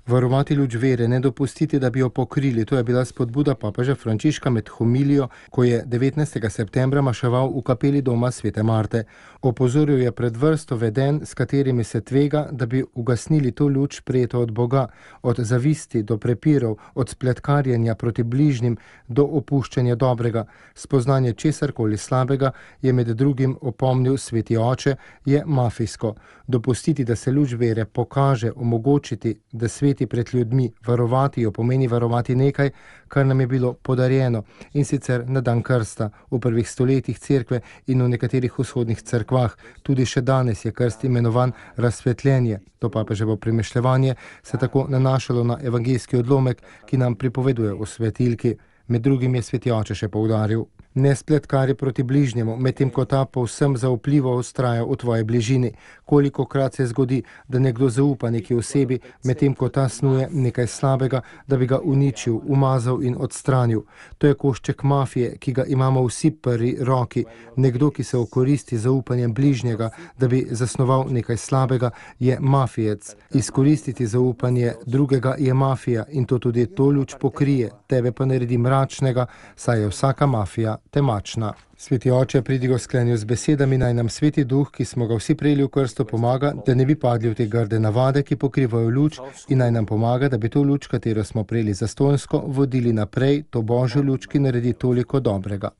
Varovati luč vere, ne dopustiti, da bi jo pokrili. To je bila spodbuda papeža Frančiška med homilijo, ko je 19. septembra maševal v kapeli doma Svete Marte. Opozoril je pred vrsto vedenj, s katerimi se tvega, da bi ugasnili to luč prejeto od Boga, od zavisti do prepirov, od spletkarjenja proti bližnjim do opuščanja dobrega. Spoznanje česarkoli slabega, je med drugim opomnil sveti oče, je mafijsko. Dopustiti, da se luč vere pokaže, omogočiti, da sveti pred ljudmi, varovati jo pomeni varovati nekaj, kar nam je bilo podarjeno, in sicer na dan krsta, v prvih stoletjih cerkve in v nekaterih vzhodnih cerkvah. Tudi še danes je krst imenovan razsvetljenje. To papeževo premišljevanje se tako nanašalo na evangeljski odlomek, ki nam pripoveduje o svetilki. Med drugim je sveti oče še poudaril: ne spletkari proti bližnjemu, medtem ko ta povsem zaupljivo vztraja v tvoji bližini. Kolikokrat se zgodi, da nekdo zaupa neki osebi, medtem ko ta snuje nekaj slabega, da bi ga uničil, umazal in odstranil. To je košček mafije, ki ga imamo vsi pri roki. Nekdo, ki se okoristi zaupanjem bližnjega, da bi zasnoval nekaj slabega, je mafijec. Izkoristiti zaupanje drugega je mafija in to tudi to luč pokrije, tebe pa naredi mračnega, saj je vsaka mafija temačna. Sveti oče je pridigo sklenil z besedami: naj nam sveti duh, ki smo ga vsi prejeli v krstu, pomaga, da ne bi padli v te grde navade, ki pokrivajo luč, in naj nam pomaga, da bi to luč, katero smo prejeli zastonjsko, vodili naprej, to božjo luč, ki naredi toliko dobrega.